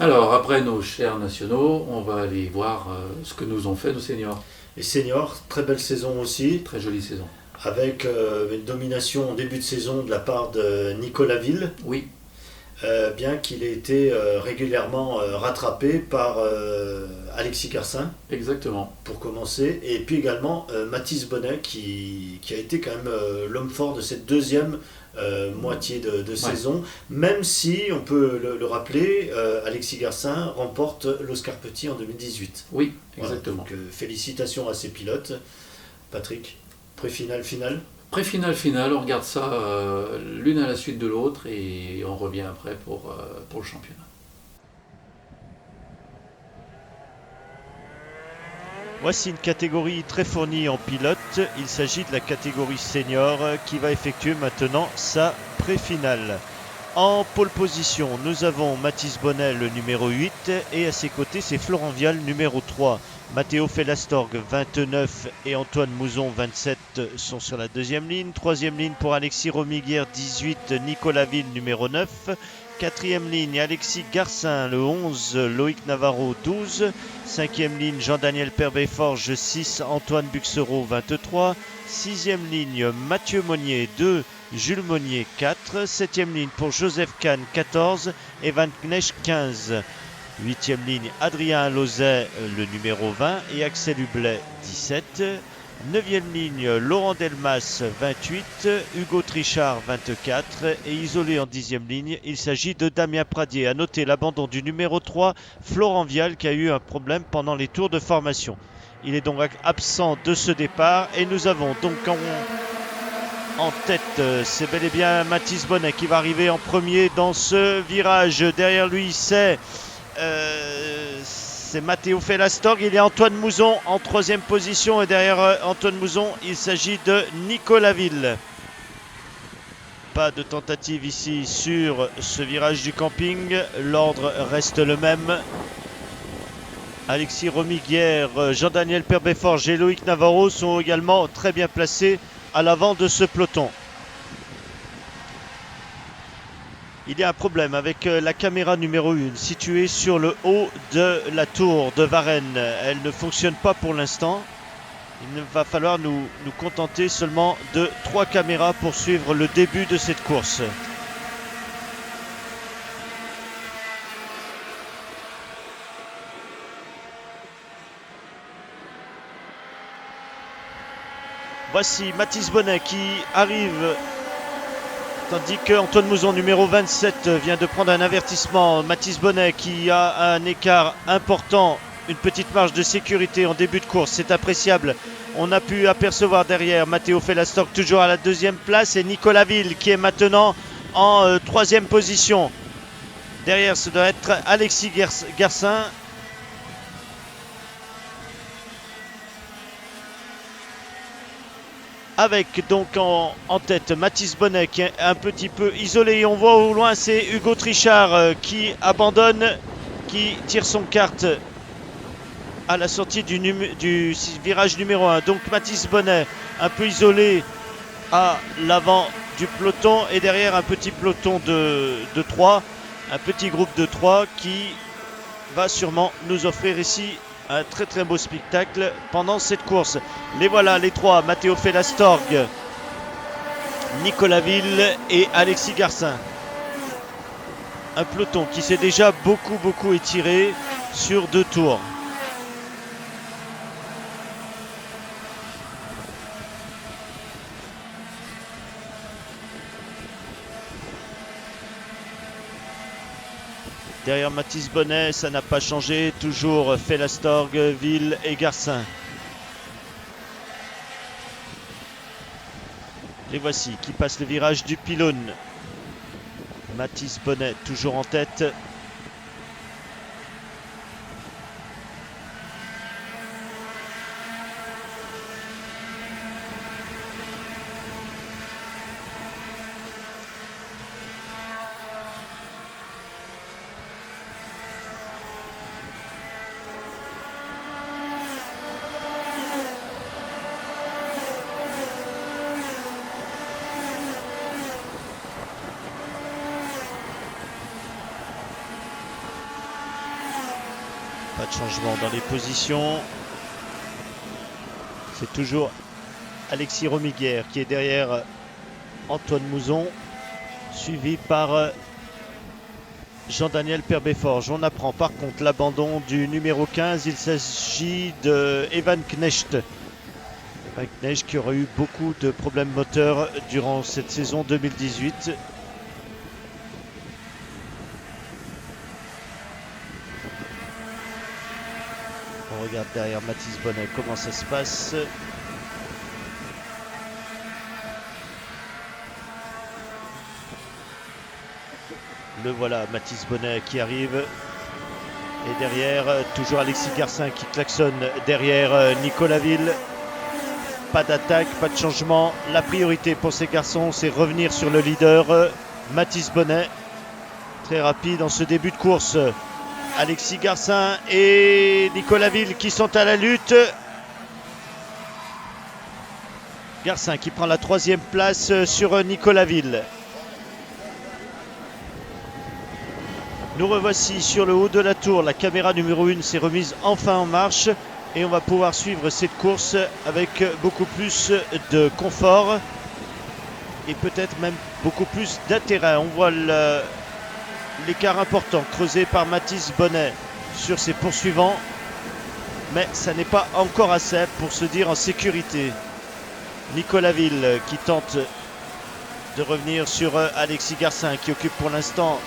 Alors, après nos chers nationaux, on va aller voir ce que nous ont fait nos seniors. Les seniors, très belle saison aussi, Très jolie saison. avec une domination en début de saison de la part de Nicolas Ville, Oui, bien qu'il ait été régulièrement rattrapé par Alexis Garcin, exactement. pour commencer, et puis également Mathis Bonnet, qui a été quand même l'homme fort de cette deuxième moitié de saison, même si, on peut le rappeler, Alexis Garcin remporte l'Oscar Petit en 2018. Oui, Voilà, exactement. donc félicitations à ses pilotes. Patrick, pré-finale, finale. Pré-finale, on regarde ça l'une à la suite de l'autre et on revient après pour le championnat. Voici une catégorie très fournie en pilote. Il s'agit de la catégorie senior qui va effectuer maintenant sa pré-finale. En pole position, nous avons Mathis Bonnet, le numéro 8, et à ses côtés, c'est Florent Vial, numéro 3. Matteo Fellastorg, 29, et Antoine Mouzon, 27, sont sur la deuxième ligne. Troisième ligne pour Alexis Romiguière, 18, Nicolas Ville, numéro 9. Quatrième ligne, Alexis Garcin, le 11, Loïc Navarro, 12. Cinquième ligne, Jean-Daniel Perbet-Forge, 6, Antoine Buxereau, 23. Sixième ligne, Mathieu Monnier, 2, Jules Monnier, 4. Septième ligne pour Joseph Kahn, 14. Et Van Knecht, 15. Huitième ligne, Adrien Lauzet, le numéro 20. Et Axel Hublet, 17. Neuvième ligne, Laurent Delmas, 28. Hugo Trichard, 24. Et isolé en dixième ligne, il s'agit de Damien Pradier. À noter l'abandon du numéro 3, Florent Vial, qui a eu un problème pendant les tours de formation. Il est donc absent de ce départ. Et nous avons donc en tête, c'est bel et bien Mathis Bonnet qui va arriver en premier dans ce virage. Derrière lui, c'est Matteo Fellastorg. Il y a Antoine Mouzon en troisième position. Et derrière Antoine Mouzon, il s'agit de Nicolas Ville. Pas de tentative ici sur ce virage du camping. L'ordre reste le même. Alexis Romiguière, Jean-Daniel Perbet-Forge et Loïc Navarro sont également très bien placés à l'avant de ce peloton. Il y a un problème avec la caméra numéro 1 située sur le haut de la tour de Varennes. Elle ne fonctionne pas pour l'instant. Il va falloir nous contenter seulement de 3 caméras pour suivre le début de cette course. Voici Mathis Bonnet qui arrive, tandis que Antoine Mouzon, numéro 27, vient de prendre un avertissement. Mathis Bonnet qui a un écart important, une petite marge de sécurité en début de course, c'est appréciable. On a pu apercevoir derrière Matteo Fellastorg toujours à la deuxième place et Nicolas Ville qui est maintenant en troisième position. Derrière, ce doit être Alexis Garcin. Avec donc en tête Mathis Bonnet qui est un petit peu isolé. Et on voit au loin, c'est Hugo Trichard qui abandonne, qui tire son kart à la sortie du virage numéro 1. Donc Mathis Bonnet un peu isolé à l'avant du peloton. Et derrière un petit peloton de 3. Un petit groupe de 3 qui va sûrement nous offrir ici un très très beau spectacle pendant cette course. Les voilà, les 3, Matteo Fellastorg, Nicolas Ville et Alexis Garcin. Un peloton qui s'est déjà beaucoup étiré sur 2 tours. Derrière Mathis Bonnet, ça n'a pas changé. Toujours Fellastorg, Ville et Garcin. Les voici qui passent le virage du pylône. Mathis Bonnet toujours en tête. Pas de changement dans les positions. C'est toujours Alexis Romiguière qui est derrière Antoine Mouzon, suivi par Jean-Daniel Perbéforge. On apprend par contre l'abandon du numéro 15. Il s'agit de Evan Knecht. Evan Knecht qui aura eu beaucoup de problèmes moteurs durant cette saison 2018. On regarde derrière Mathis Bonnet comment ça se passe. Le voilà, Mathis Bonnet qui arrive. Et derrière, toujours Alexis Garcin qui klaxonne derrière Nicolas Ville. Pas d'attaque, pas de changement. La priorité pour ces garçons, c'est revenir sur le leader, Mathis Bonnet. Très rapide en ce début de course. Alexis Garcin et Nicolas Ville qui sont à la lutte. Garcin qui prend la 3e place sur Nicolas Ville. Nous revoici sur le haut de la tour. La caméra numéro 1 s'est remise enfin en marche et on va pouvoir suivre cette course avec beaucoup plus de confort et peut-être même beaucoup plus d'intérêt. On voit l'écart important creusé par Mathis Bonnet sur ses poursuivants, mais ça n'est pas encore assez pour se dire en sécurité. Nicolas Ville qui tente de revenir sur Alexis Garcin qui occupe pour l'instant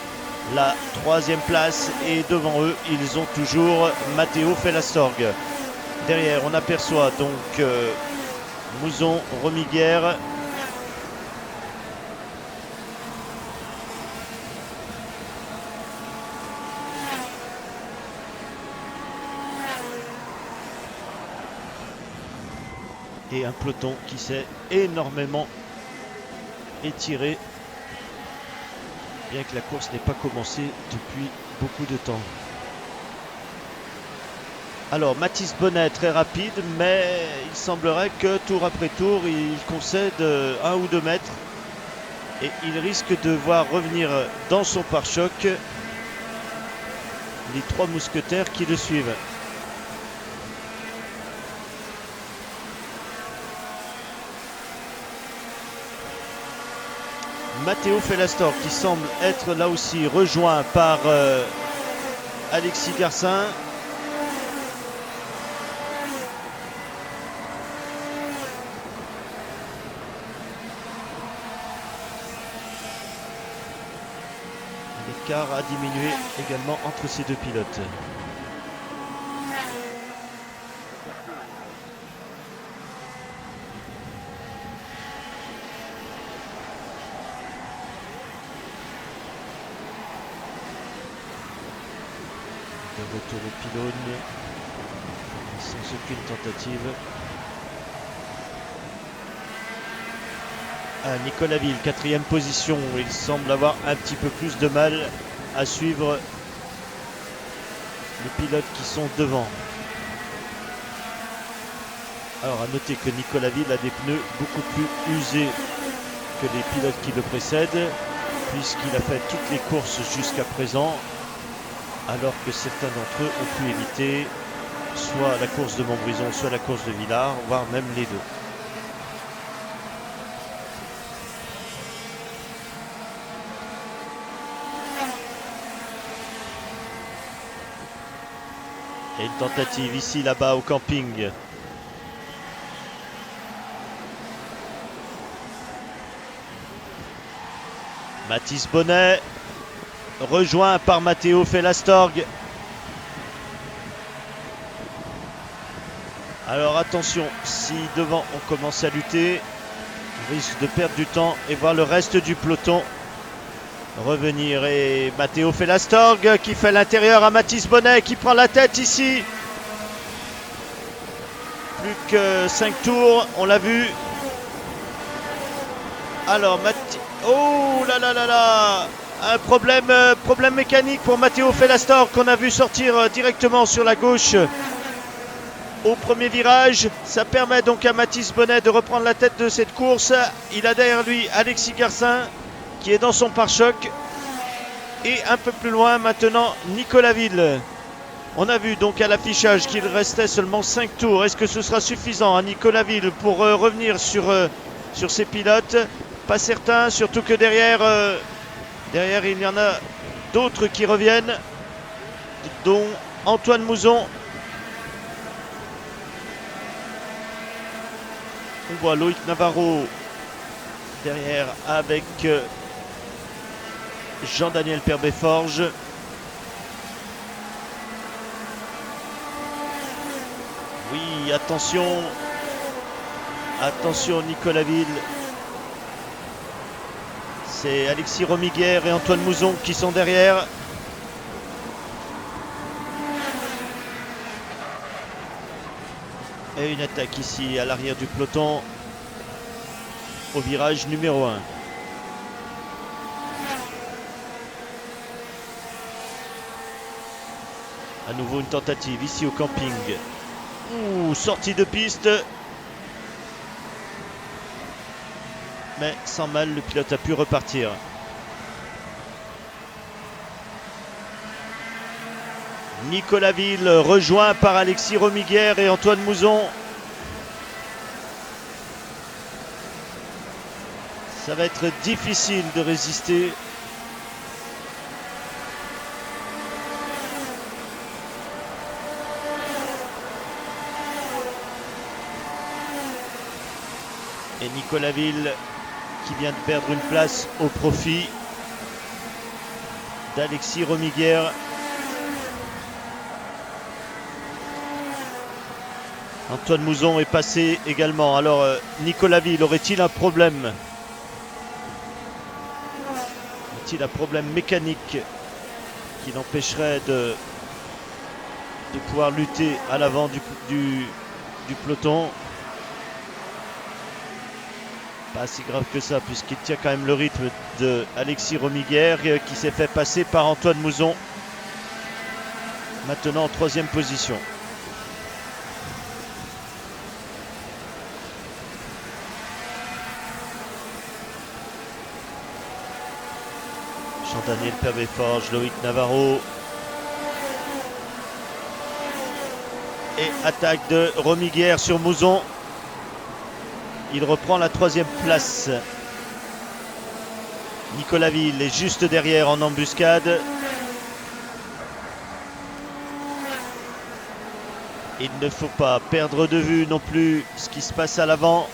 la 3e place et devant eux ils ont toujours Matteo Fellastorg. Derrière on aperçoit donc Mouzon, Romiguière. Et un peloton qui s'est énormément étiré, bien que la course n'ait pas commencé depuis beaucoup de temps. Alors Mathis Bonnet très rapide, mais il semblerait que tour après tour il concède 1 ou 2 mètres et il risque de voir revenir dans son pare-choc les 3 mousquetaires qui le suivent. Matteo Fellastorg qui semble être là aussi rejoint par Alexis Garcin. L'écart a diminué également entre ces deux pilotes. Retour au pylône sans aucune tentative. Nicolas Ville, 4e position. Il semble avoir un petit peu plus de mal à suivre les pilotes qui sont devant. Alors à noter que Nicolas Ville a des pneus beaucoup plus usés que les pilotes qui le précèdent, puisqu'il a fait toutes les courses jusqu'à présent, alors que certains d'entre eux ont pu éviter soit la course de Montbrison, soit la course de Villars, voire même les deux. Et une tentative ici, là-bas, au camping. Mathis Bonnet, rejoint par Matteo Fellastorg. Alors attention, si devant on commence à lutter, on risque de perdre du temps et voir le reste du peloton revenir. Et Matteo Fellastorg qui fait l'intérieur à Mathis Bonnet qui prend la tête ici. Plus que 5 tours, on l'a vu. Alors oh là là là là, un problème mécanique pour Matteo Fellastorg qu'on a vu sortir directement sur la gauche au premier virage. Ça permet donc à Mathis Bonnet de reprendre la tête de cette course. Il a derrière lui Alexis Garcin qui est dans son pare-choc. Et un peu plus loin maintenant Nicolas Ville. On a vu donc à l'affichage qu'il restait seulement 5 tours. Est-ce que ce sera suffisant à Nicolas Ville pour revenir sur ses pilotes? Pas certain, surtout que derrière il y en a d'autres qui reviennent, dont Antoine Mouzon. On voit Loïc Navarro derrière avec Jean-Daniel Perbet-Forge. Oui, attention. Attention Nicolas Ville. C'est Alexis Romiguière et Antoine Mouzon qui sont derrière. Et une attaque ici à l'arrière du peloton au virage numéro 1. À nouveau une tentative ici au camping. Ouh, sortie de piste. Mais sans mal, le pilote a pu repartir. Nicolas Ville rejoint par Alexis Romiguière et Antoine Mouzon. Ça va être difficile de résister. Et Nicolas Ville qui vient de perdre une place au profit d'Alexis Romiguière. Antoine Mouzon est passé également. Alors Nicolas Ville aurait-il un problème? A-t-il un problème mécanique qui l'empêcherait de pouvoir lutter à l'avant du peloton? Pas si grave que ça, puisqu'il tient quand même le rythme de Alexis Romiguière qui s'est fait passer par Antoine Mouzon. Maintenant en 3e position. Jean-Daniel Perbet-Forge, Loïc Navarro. Et attaque de Romiguière sur Mouzon. Il reprend la 3e place. Nicolas Ville est juste derrière en embuscade. Il ne faut pas perdre de vue non plus ce qui se passe à l'avant,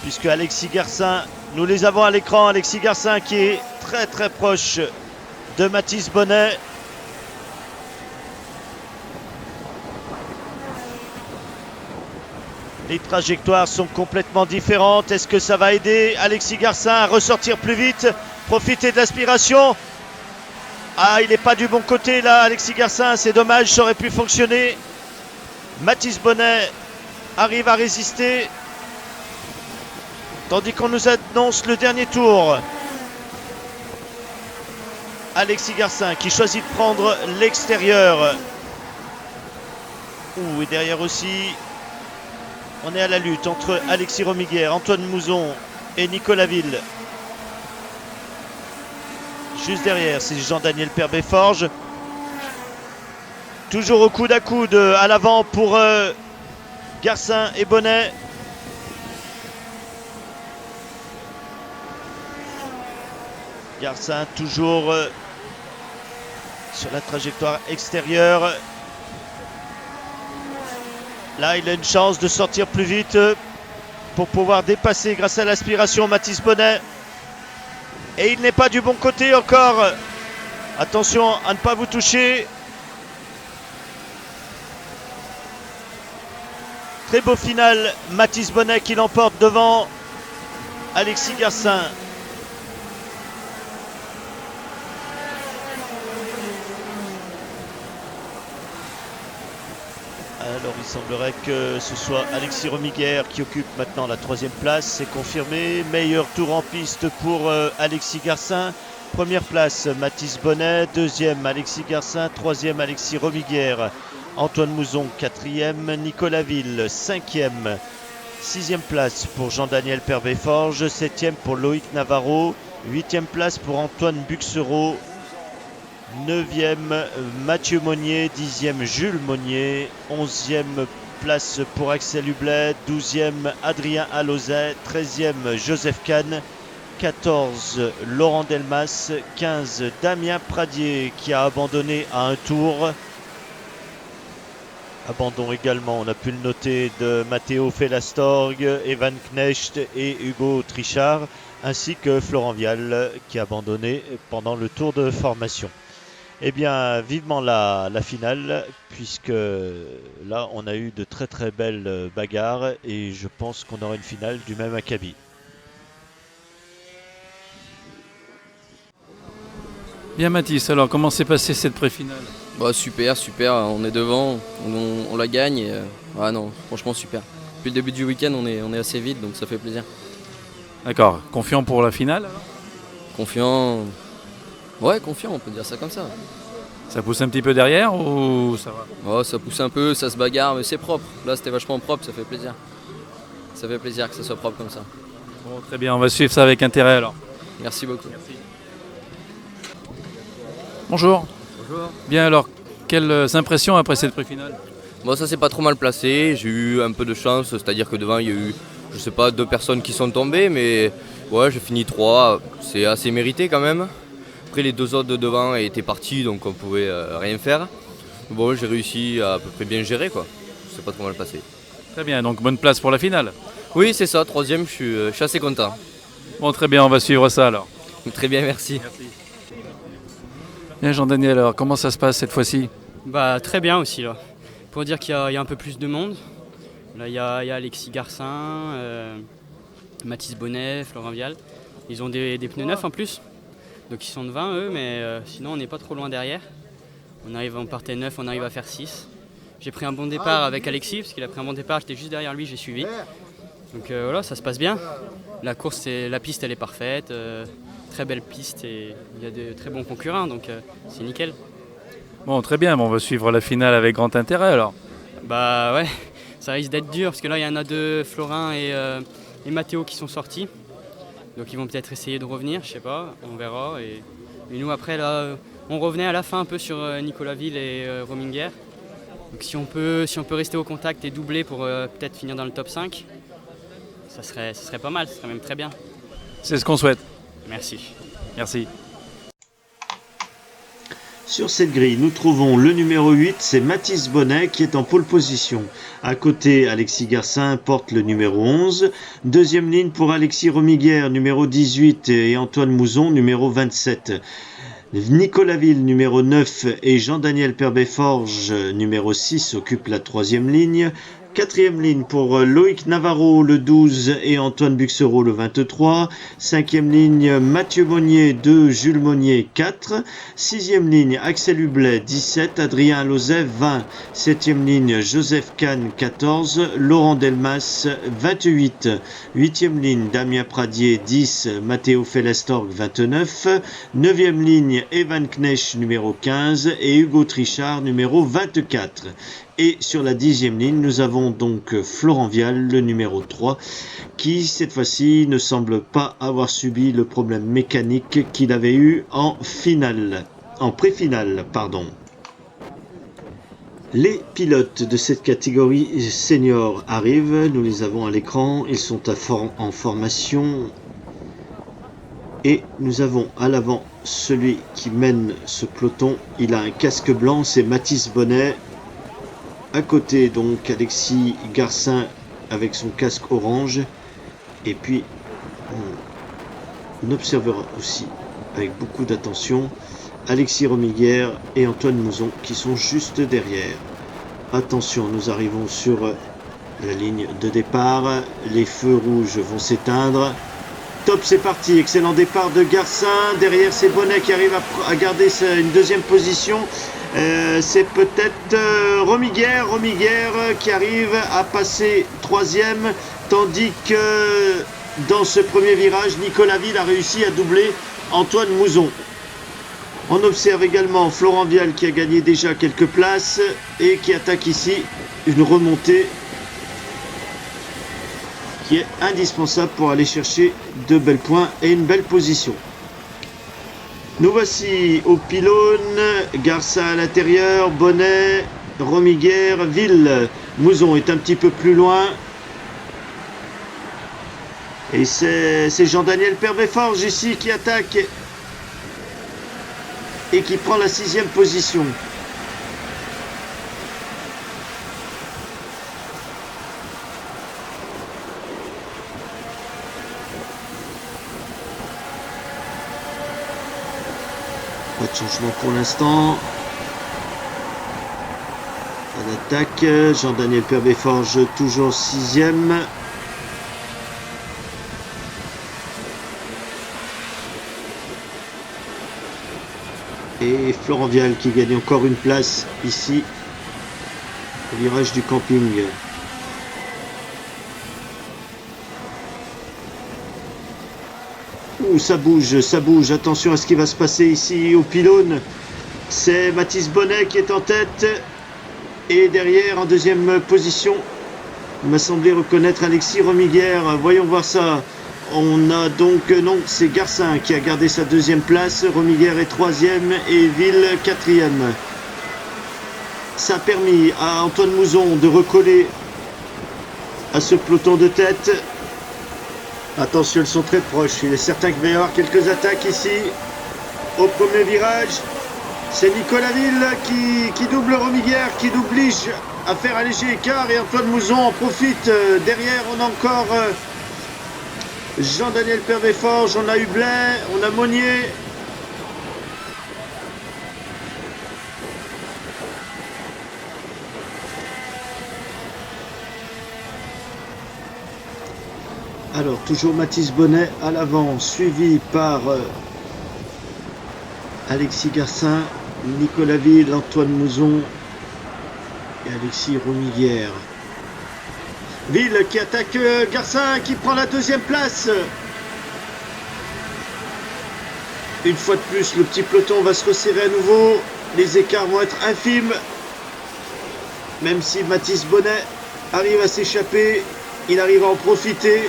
puisque Alexis Garcin, nous les avons à l'écran, Alexis Garcin qui est très très proche de Mathis Bonnet. Les trajectoires sont complètement différentes. Est-ce que ça va aider Alexis Garcin à ressortir plus vite, profiter de l'aspiration? Ah, il n'est pas du bon côté là, Alexis Garcin, c'est dommage, ça aurait pu fonctionner. Mathis Bonnet arrive à résister, tandis qu'on nous annonce le dernier tour. Alexis Garcin qui choisit de prendre l'extérieur. Ouh, et derrière aussi, on est à la lutte entre Alexis Romiguière, Antoine Mouzon et Nicolas Ville. Juste derrière, c'est Jean-Daniel Perbet-Forge. Toujours au coude à coude à l'avant pour Garcin et Bonnet. Garcin toujours sur la trajectoire extérieure. Là, il a une chance de sortir plus vite pour pouvoir dépasser grâce à l'aspiration Mathis Bonnet. Et il n'est pas du bon côté encore. Attention à ne pas vous toucher. Très beau final, Mathis Bonnet qui l'emporte devant Alexis Garcin. Alors il semblerait que ce soit Alexis Romiguière qui occupe maintenant la 3e place, c'est confirmé. Meilleur tour en piste pour Alexis Garcin. Première place Mathis Bonnet, 2e Alexis Garcin, 3e Alexis Romiguière. Antoine Mouzon 4e, Nicolas Ville 5e. 6e place pour Jean-Daniel Perbet-Forge, 7e pour Loïc Navarro, 8e place pour Antoine Buxereau 9e Mathieu Monnier, 10e Jules Monnier, 11e place pour Axel Hublet, 12e Adrien Alozet, 13e Joseph Kahn, 14 Laurent Delmas, 15 Damien Pradier qui a abandonné à un tour. Abandon également, on a pu le noter, de Matteo Felastorg, Evan Knecht et Hugo Trichard, ainsi que Florent Vial qui a abandonné pendant le tour de formation. Eh bien, vivement la finale, puisque là, on a eu de très très belles bagarres et je pense qu'on aura une finale du même acabit. Bien Mathis, alors comment s'est passée cette pré-finale? Bah, super, on est devant, on la gagne. Et, non, franchement super. Depuis le début du week-end, on est assez vite, donc ça fait plaisir. D'accord, confiant pour la finale alors? Confiant, ouais, confiant, on peut dire ça comme ça. Ça pousse un petit peu derrière ou ça va? Oh, ça pousse un peu, ça se bagarre, mais c'est propre. Là, c'était vachement propre, ça fait plaisir. Ça fait plaisir que ça soit propre comme ça. Bon, très bien, on va suivre ça avec intérêt alors. Merci beaucoup. Merci. Bonjour. Bonjour. Bien alors, quelles impressions après cette pré-finale? Bon, ça s'est pas trop mal placé, j'ai eu un peu de chance, c'est-à-dire que devant il y a eu, je sais pas, 2 personnes qui sont tombées, mais ouais, j'ai fini 3, c'est assez mérité quand même. Après les 2 autres de devant étaient partis, donc on pouvait rien faire. Bon, j'ai réussi à peu près bien gérer quoi, c'est pas trop mal passé. Très bien, donc bonne place pour la finale. Oui, c'est ça, 3e, je suis assez content. Bon, très bien, on va suivre ça alors. Très bien, merci. Bien Jean-Daniel, alors comment ça se passe cette fois-ci? Bah, très bien aussi là. Pour dire qu'il y a un peu plus de monde. Là il y a Alexis Garcin, Mathis Bonnet, Florent Vial. Ils ont des pneus neufs en plus. Donc ils sont de 20 eux, mais sinon on n'est pas trop loin derrière. On partait 9, on arrive à faire 6. J'ai pris un bon départ avec Alexis, parce qu'il a pris un bon départ, j'étais juste derrière lui, j'ai suivi. Donc voilà, ça se passe bien. La piste elle est parfaite. Très belle piste et il y a de très bons concurrents, donc c'est nickel. Bon, très bien, on va suivre la finale avec grand intérêt alors. Bah ouais, ça risque d'être dur parce que là il y en a 2, Florin et Mathéo qui sont sortis. Donc ils vont peut-être essayer de revenir, je sais pas, on verra. Et nous après là, on revenait à la fin un peu sur Nicolas Ville et Rominger. Donc si on peut rester au contact et doubler pour peut-être finir dans le top 5, ça serait pas mal, ça serait même très bien. C'est ce qu'on souhaite. Merci. Merci. Sur cette grille, nous trouvons le numéro 8, c'est Mathis Bonnet qui est en pole position. À côté, Alexis Garcin porte le numéro 11. Deuxième ligne pour Alexis Romiguer, numéro 18, et Antoine Mouzon, numéro 27. Nicolas Ville, numéro 9, et Jean-Daniel Perbet-Forge, numéro 6, occupent la troisième ligne. Quatrième ligne pour Loïc Navarro, le 12, et Antoine Buxereau, le 23. Cinquième ligne, Mathieu Monnier, 2, Jules Monnier, 4. Sixième ligne, Axel Hublet, 17, Adrien Alozet, 20. Septième ligne, Joseph Kahn, 14, Laurent Delmas, 28. Huitième ligne, Damien Pradier, 10, Matteo Felastorg, 29. Neuvième ligne, Evan Knecht, numéro 15, et Hugo Trichard, numéro 24. Et sur la 10e ligne, nous avons donc Florent Vial, le numéro 3, qui cette fois-ci ne semble pas avoir subi le problème mécanique qu'il avait eu en pré-finale. Les pilotes de cette catégorie senior arrivent, nous les avons à l'écran, ils sont en formation. Et nous avons à l'avant celui qui mène ce peloton, il a un casque blanc, c'est Mathis Bonnet. À côté, donc, Alexis Garcin avec son casque orange. Et puis, on observera aussi, avec beaucoup d'attention, Alexis Romiguer et Antoine Mouzon qui sont juste derrière. Attention, nous arrivons sur la ligne de départ. Les feux rouges vont s'éteindre. Top, c'est parti. Excellent départ de Garcin. Derrière, c'est Bonnet qui arrive à garder une deuxième position. C'est peut-être Romiguer qui arrive à passer troisième, tandis que dans ce premier virage, Nicolas Ville a réussi à doubler Antoine Mouzon. On observe également Florent Vial qui a gagné déjà quelques places et qui attaque ici une remontée qui est indispensable pour aller chercher de belles points et une belle position. Nous voici au pylône, Garcin à l'intérieur, Bonnet, Romiguer, Ville. Mouzon est un petit peu plus loin. Et c'est Jean-Daniel Perbeforge ici qui attaque et qui prend la 6e position. Pas de changement pour l'instant. À l'attaque, Jean-Daniel Perbeforge toujours 6e. Et Florent Vial qui gagne encore une place ici au virage du camping. Ouh, ça bouge, attention à ce qui va se passer ici au pylône. C'est Mathis Bonnet qui est en tête et derrière en 2e position, il m'a semblé reconnaître Alexis Romiguer. Voyons voir ça. On a donc, non, c'est Garcin qui a gardé sa 2e place, Romiguer est 3e et Ville 4e. Ça a permis à Antoine Mouzon de recoller à ce peloton de tête. Attention, ils sont très proches, il est certain qu'il va y avoir quelques attaques ici. Au premier virage, c'est Nicolas Ville qui double Romiguer, qui l'oblige à faire un léger écart et Antoine Mouzon en profite. Derrière, on a encore... Jean-Daniel Perbeforge, on a Hublin, on a Monnier. Alors, toujours Mathis Bonnet à l'avant, suivi par Alexis Garcin, Nicolas Ville, Antoine Mouzon et Alexis Romiguer. Ville qui attaque Garcin qui prend la 2e place. Une fois de plus, le petit peloton va se resserrer à nouveau. Les écarts vont être infimes. Même si Mathis Bonnet arrive à s'échapper, il arrive à en profiter.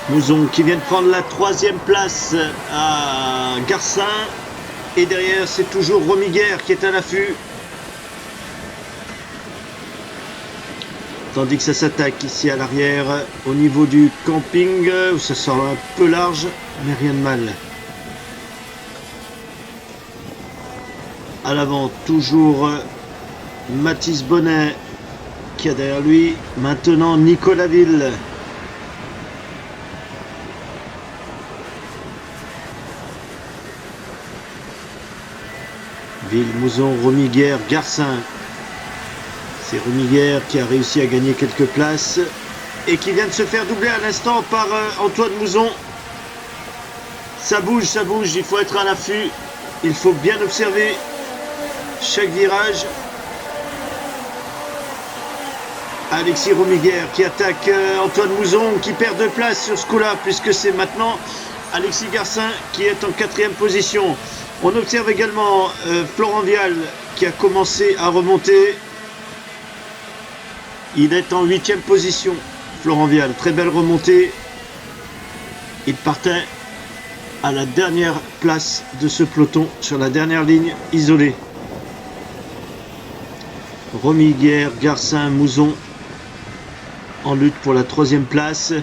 Mouzon qui vient de prendre la 3e place à Garcin. Et derrière, c'est toujours Romiguer qui est à l'affût. Tandis que ça s'attaque ici à l'arrière, au niveau du camping, où ça sort un peu large, mais rien de mal. À l'avant, toujours Mathis Bonnet qui a derrière lui. Maintenant, Nicolas Ville. Ville, Mouzon, Romiguer, Garcin. C'est Romiguer qui a réussi à gagner quelques places et qui vient de se faire doubler à l'instant par Antoine Mouzon. Ça bouge, il faut être à l'affût. Il faut bien observer chaque virage. Alexis Romiguer qui attaque Antoine Mouzon qui perd 2 places sur ce coup-là puisque c'est maintenant Alexis Garcin qui est en 4e position. On observe également Florent Vial qui a commencé à remonter. Il est en 8e position. Florent Vial, très belle remontée. Il partait à la dernière place de ce peloton, sur la dernière ligne isolée. Romiguer, Garcin, Mouzon en lutte pour la 3e place.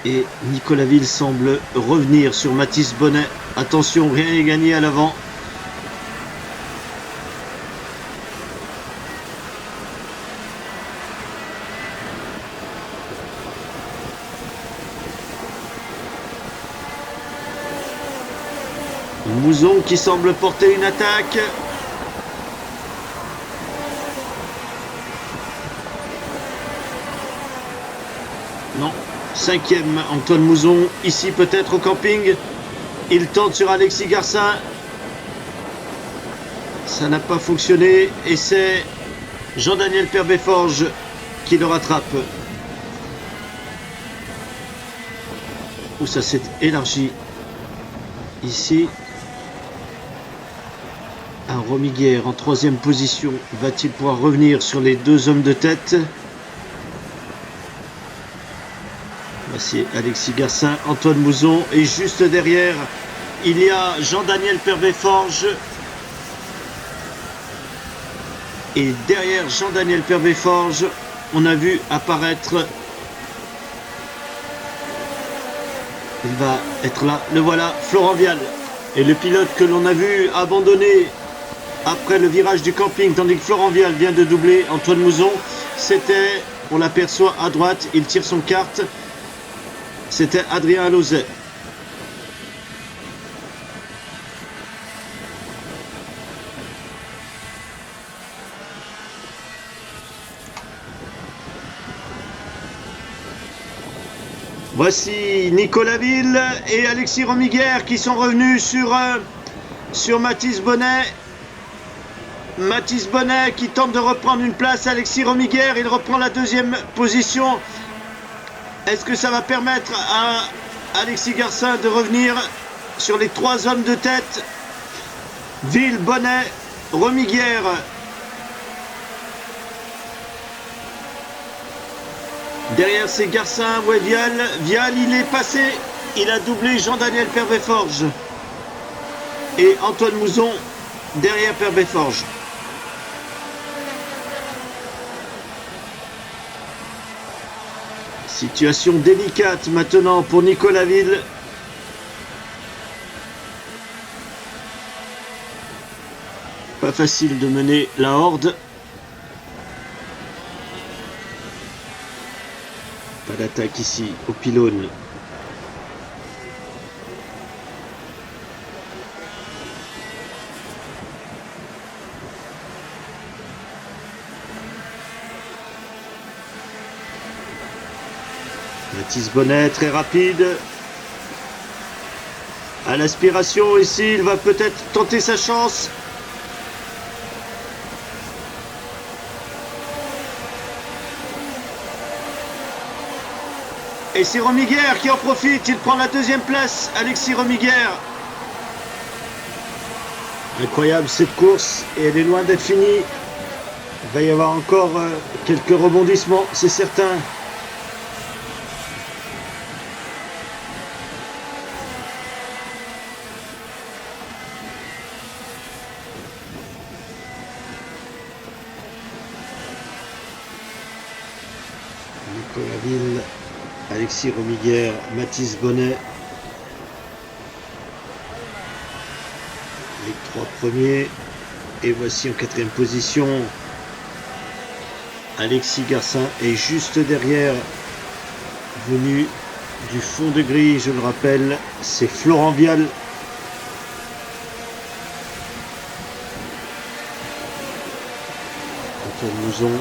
Et Nicolas Ville semble revenir sur Mathis Bonnet. Attention, rien n'est gagné à l'avant. Mouzon qui semble porter une attaque. Non, 5e Antoine Mouzon, ici peut-être au camping. Il tente sur Alexis Garcin. Ça n'a pas fonctionné et c'est Jean-Daniel Perbeforge qui le rattrape. Où ça s'est élargi. Ici. Un Romiguer en 3e position. Va-t-il pouvoir revenir sur les 2 hommes de tête? Voici Alexis Garcin, Antoine Mouzon. Et juste derrière, il y a Jean-Daniel Pervet-Forges. Et derrière Jean-Daniel Pervet-Forges, on a vu apparaître... Il va être là, le voilà, Florent Vial. Et le pilote que l'on a vu abandonner après le virage du camping, tandis que Florent Vial vient de doubler Antoine Mouzon, c'était, on l'aperçoit à droite, il tire son kart, c'était Adrien Alauzet. Voici Nicolas Ville et Alexis Romiguer qui sont revenus sur Mathis Bonnet. Mathis Bonnet qui tente de reprendre une place. Alexis Romiguer, il reprend la deuxième position. Est-ce que ça va permettre à Alexis Garcin de revenir sur les 3 hommes de tête? Ville, Bonnet, Romiguer. Derrière c'est Garcin, ouais, Vial. Vial, il est passé. Il a doublé Jean-Daniel Pervet-Forges. Et Antoine Mouzon derrière Pervet-Forges. Situation délicate maintenant pour Nicolas Ville. Pas facile de mener la horde. Pas d'attaque ici au pylône. Mathis Bonnet très rapide. À l'aspiration ici, il va peut-être tenter sa chance. Et c'est Romiguer qui en profite, il prend la deuxième place, Alexis Romiguer. Incroyable cette course, et elle est loin d'être finie. Il va y avoir encore quelques rebondissements, c'est certain. Nicolas Ville, Alexis Romiguer, Mathis Bonnet. Les 3 premiers. Et voici en 4e position Alexis Garcin. Et juste derrière, venu du fond de grille, je le rappelle, c'est Florent Vial. Antoine Mouzon.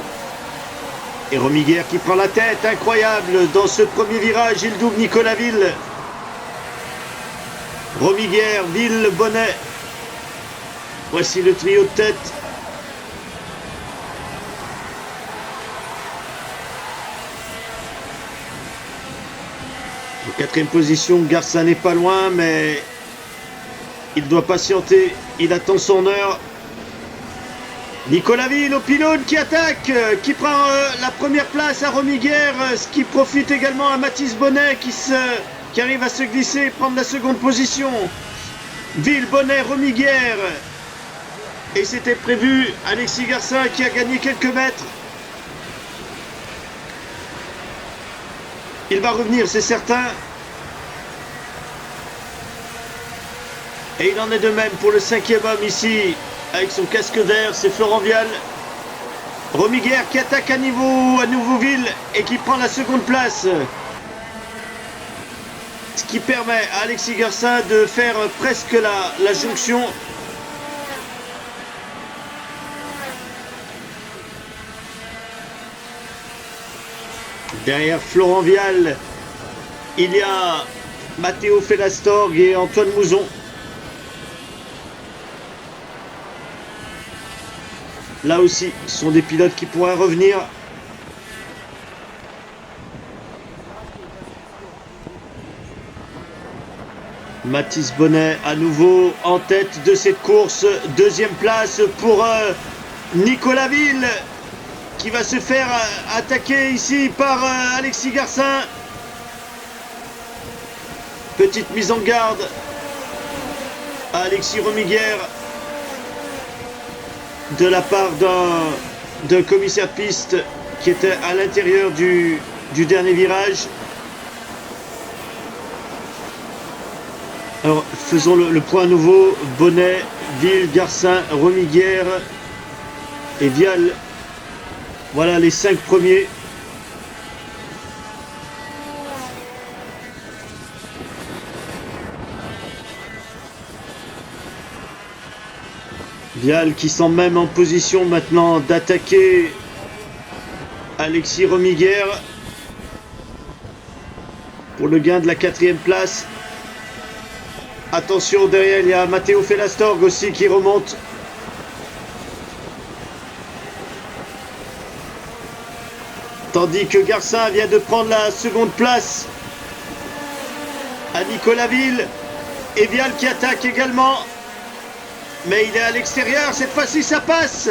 Et Romiguer qui prend la tête, incroyable, dans ce premier virage, il double Nicolas Ville. Romiguer, Ville, Bonnet. Voici le trio de tête. En 4e position, Garcin n'est pas loin, mais il doit patienter, il attend son heure. Nicolas Ville au pylône qui attaque, qui prend la première place à Romiguer, ce qui profite également à Mathis Bonnet qui arrive à se glisser et prendre la seconde position. Ville, Bonnet, Romiguer. Et c'était prévu, Alexis Garcin qui a gagné quelques mètres. Il va revenir, c'est certain. Et il en est de même pour le 5e homme ici. Avec son casque vert, c'est Florent Vial. Romiguer qui attaque à nouveau Ville et qui prend la seconde place. Ce qui permet à Alexis Garcin de faire presque la jonction. Derrière Florent Vial, il y a Matteo Felastorg et Antoine Mouzon. Là aussi, ce sont des pilotes qui pourraient revenir. Mathis Bonnet à nouveau en tête de cette course. 2e place pour Nicolas Ville qui va se faire attaquer ici par Alexis Garcin. Petite mise en garde à Alexis Romiguière de la part d'un commissaire de piste qui était à l'intérieur du dernier virage. Alors faisons le point à nouveau. Bonnet, Ville, Garcin, Romiguière et Vial. Voilà les 5 premiers. Vial qui semble même en position maintenant d'attaquer Alexis Romiguière pour le gain de la 4e place. Attention, derrière il y a Matteo Felastorg aussi qui remonte. Tandis que Garcin vient de prendre la seconde place à Nicolas Ville. Et Vial qui attaque également. Mais il est à l'extérieur, cette fois-ci ça passe.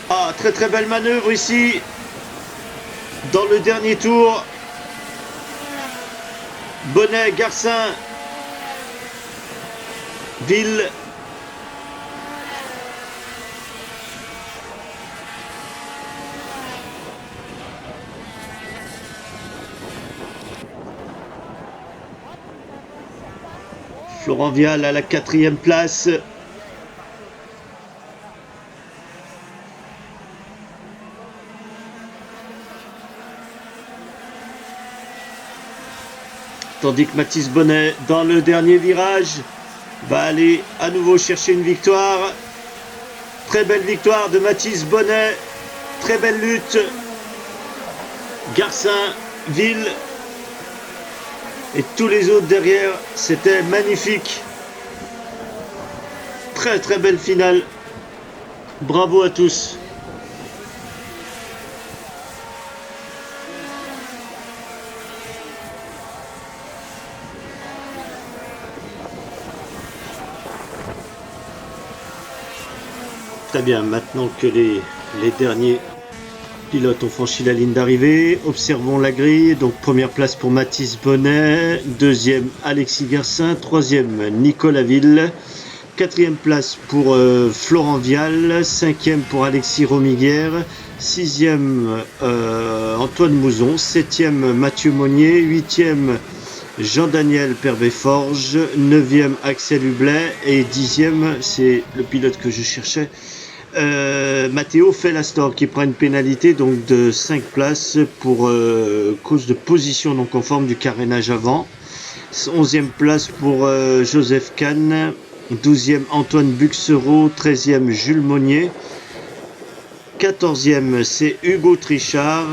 Ah, très très belle manœuvre ici. Dans le dernier tour. Bonnet, Garcin, Ville. Florent Vial à la 4e place. Tandis que Mathis Bonnet, dans le dernier virage, va aller à nouveau chercher une victoire. Très belle victoire de Mathis Bonnet. Très belle lutte. Garcin, Ville et tous les autres derrière. C'était magnifique. Très très belle finale. Bravo à tous. Très bien, maintenant que les derniers pilotes ont franchi la ligne d'arrivée, observons la grille. Donc première place pour Mathis Bonnet, deuxième Alexis Garcin, troisième Nicolas Ville, quatrième place pour Florent Vial, cinquième pour Alexis Romiguière, sixième Antoine Mouzon, septième Mathieu Monnier, huitième Jean-Daniel Perbet-Forge, 9e Axel Hublet et 10e, c'est le pilote que je cherchais, Matteo Felastor qui prend une pénalité donc de 5 places pour cause de position non conforme du carénage avant. 11e place pour Joseph Kahn, 12e Antoine Buxereau, 13e Jules Monnier. 14e, c'est Hugo Trichard,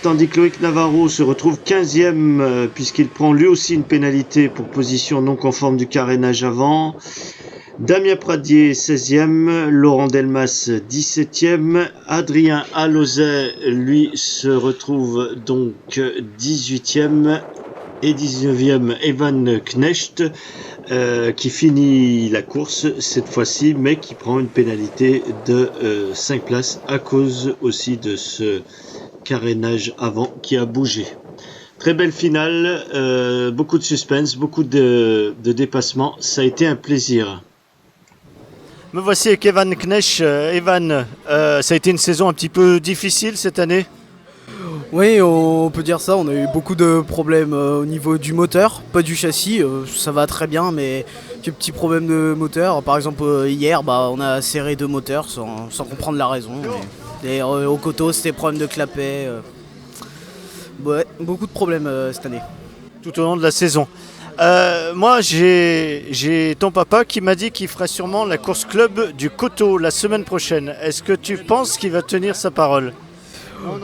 tandis que Loïc Navarro se retrouve 15e puisqu'il prend lui aussi une pénalité pour position non conforme du carénage avant. Damien Pradier, 16e, Laurent Delmas, 17e, Adrien Alauzet, lui, se retrouve donc 18e et 19e, Evan Knecht, qui finit la course cette fois-ci, mais qui prend une pénalité de 5 places à cause aussi de ce carénage avant qui a bougé. Très belle finale, beaucoup de suspense, beaucoup de dépassements, ça a été un plaisir. Me voici avec Evan Knecht. Evan, ça a été une saison un petit peu difficile cette année? Oui, on peut dire ça, on a eu beaucoup de problèmes au niveau du moteur, pas du châssis, ça va très bien, mais quelques petits problèmes de moteur. Par exemple, hier, on a serré 2 moteurs sans comprendre la raison. Et au coteau, c'était problème de clapet. Ouais, beaucoup de problèmes cette année. Tout au long de la saison. Moi, j'ai ton papa qui m'a dit qu'il ferait sûrement la course club du coteau la semaine prochaine. Est-ce que tu penses qu'il va tenir sa parole?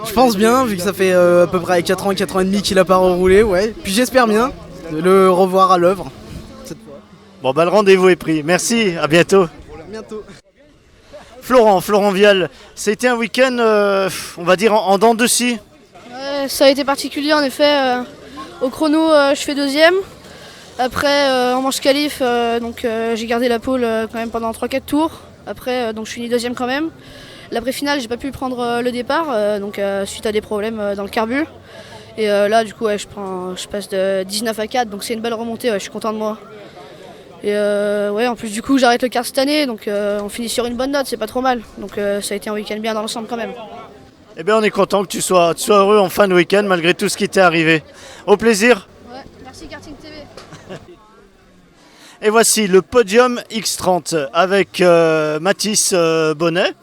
Je pense bien, vu que ça fait à peu près 4 ans et demi qu'il a pas roulé, ouais. Puis j'espère bien de le revoir à l'œuvre cette fois. Bon, le rendez-vous est pris. Merci, à bientôt. Bientôt. Florent Vial, c'était un week-end, on va dire, en dents de scie. Ça a été particulier en effet. Au chrono, je fais 2e. Après, en manche qualif, j'ai gardé la pole quand même pendant 3-4 tours. Après, je finis 2e quand même. L'après-finale, j'ai pas pu prendre le départ, suite à des problèmes dans le carbu. Et là, du coup, ouais, je passe de 19 à 4, donc c'est une belle remontée, ouais, je suis content de moi. Et ouais, en plus, du coup, j'arrête le kart cette année, donc on finit sur une bonne note, c'est pas trop mal. Donc ça a été un week-end bien dans l'ensemble quand même. Eh bien, on est content que tu sois heureux en fin de week-end malgré tout ce qui t'est arrivé. Au plaisir. Ouais, merci Karting TV. Et voici le podium X30 avec Mathis Bonnet,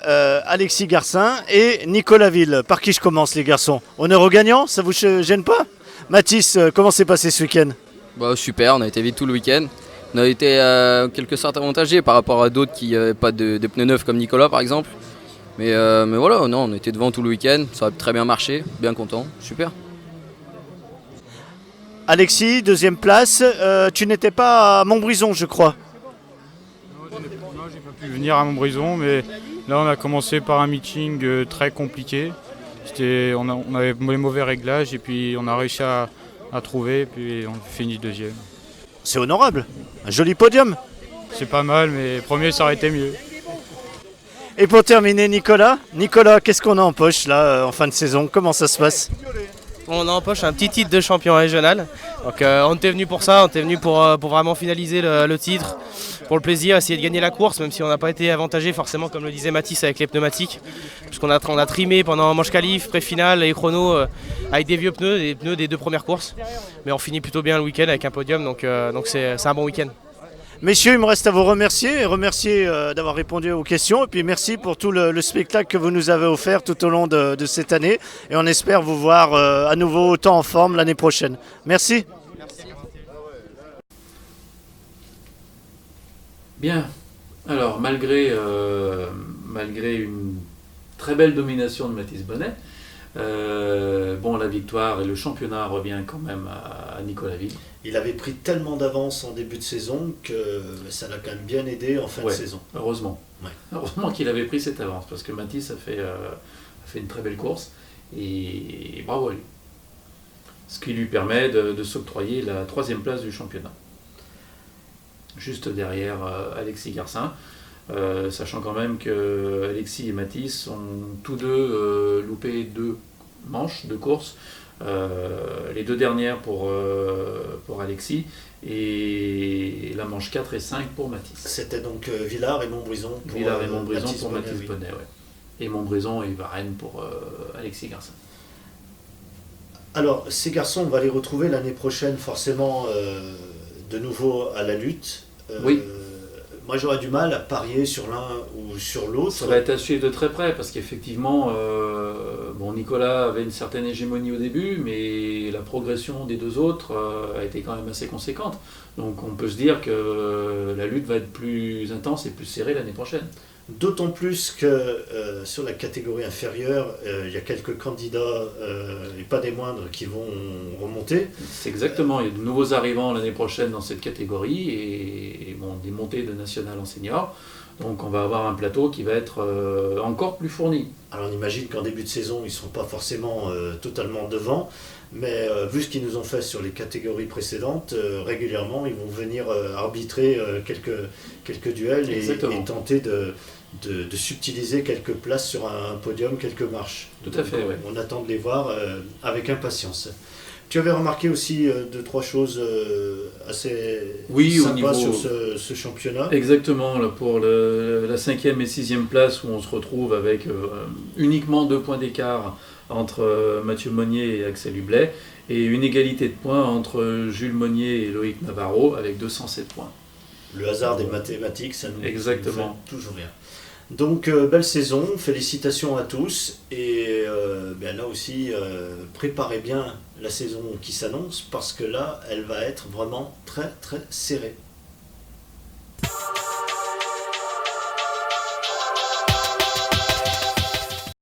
Alexis Garcin et Nicolas Ville. Par qui je commence, les garçons? Honneur aux gagnants, ça vous gêne pas? Mathis, comment s'est passé ce week-end? Bah, super, on a été vite tout le week-end. On a été en quelque sorte avantagés par rapport à d'autres qui n'avaient pas de pneus neufs comme Nicolas par exemple. Mais voilà, non, on était devant tout le week-end, ça a très bien marché, bien content, super. Alexis, deuxième place, tu n'étais pas à Montbrison, je crois. Non, j'ai pas pu venir à Montbrison, mais là on a commencé par un meeting très compliqué. On avait les mauvais réglages et puis on a réussi à trouver et puis on finit deuxième. C'est honorable, un joli podium. C'est pas mal, mais premier ça aurait été mieux. Et pour terminer, Nicolas, qu'est-ce qu'on a en poche là en fin de saison? Comment ça se passe? On a en poche un petit titre de champion régional. Donc on était venu pour ça, on était venu pour vraiment finaliser le titre, pour le plaisir, essayer de gagner la course, même si on n'a pas été avantagé forcément comme le disait Mathis avec les pneumatiques. Puisqu'on a trimé pendant manche qualif, pré-finale et chrono avec des vieux pneus, des pneus des 2 premières courses. Mais on finit plutôt bien le week-end avec un podium, donc c'est un bon week-end. Messieurs, il me reste à vous remercier d'avoir répondu aux questions et puis merci pour tout le spectacle que vous nous avez offert tout au long de cette année et on espère vous voir à nouveau autant en forme l'année prochaine. Merci. Bien, alors malgré une très belle domination de Mathis Bonnet, la victoire et le championnat revient quand même à Nicolas Ville. Il avait pris tellement d'avance en début de saison que ça l'a quand même bien aidé en fin de saison. Heureusement. Ouais. Heureusement qu'il avait pris cette avance parce que Mathis a fait une très belle course et bravo à lui. Ce qui lui permet de s'octroyer la 3e place du championnat. Juste derrière Alexis Garcin, sachant quand même que Alexis et Mathis ont tous deux loupé 2 manches de course. Les 2 dernières pour Alexis et la manche 4 et 5 pour Mathis. C'était donc Villars et Montbrison pour Mathis Bonnet. Ouais. Et Montbrison et Varennes pour Alexis Garcin. Alors, ces garçons, on va les retrouver l'année prochaine forcément de nouveau à la lutte. Oui. Moi, j'aurais du mal à parier sur l'un ou sur l'autre. Ça va être à suivre de très près parce qu'effectivement, Nicolas avait une certaine hégémonie au début, mais la progression des 2 autres a été quand même assez conséquente. Donc on peut se dire que la lutte va être plus intense et plus serrée l'année prochaine. D'autant plus que sur la catégorie inférieure, il y a quelques candidats, et pas des moindres, qui vont remonter. C'est exactement, il y a de nouveaux arrivants l'année prochaine dans cette catégorie et des montées de national en senior. Donc on va avoir un plateau qui va être encore plus fourni. Alors on imagine qu'en début de saison, ils ne seront pas forcément totalement devant, mais vu ce qu'ils nous ont fait sur les catégories précédentes, régulièrement ils vont venir arbitrer quelques duels et tenter de subtiliser quelques places sur un podium, quelques marches. Tout à fait, oui. On attend de les voir avec impatience. Tu avais remarqué aussi 2-3 choses assez sympas sur ce championnat. Exactement, là, pour la 5e et 6e place où on se retrouve avec uniquement 2 points d'écart entre Mathieu Monnier et Axel Hublet et une égalité de points entre Jules Monnier et Loïc Navarro avec 207 points. Le hasard des mathématiques, ça nous fait toujours rien. Donc, belle saison, félicitations à tous. Et là aussi, préparez bien la saison qui s'annonce parce que là, elle va être vraiment très très serrée.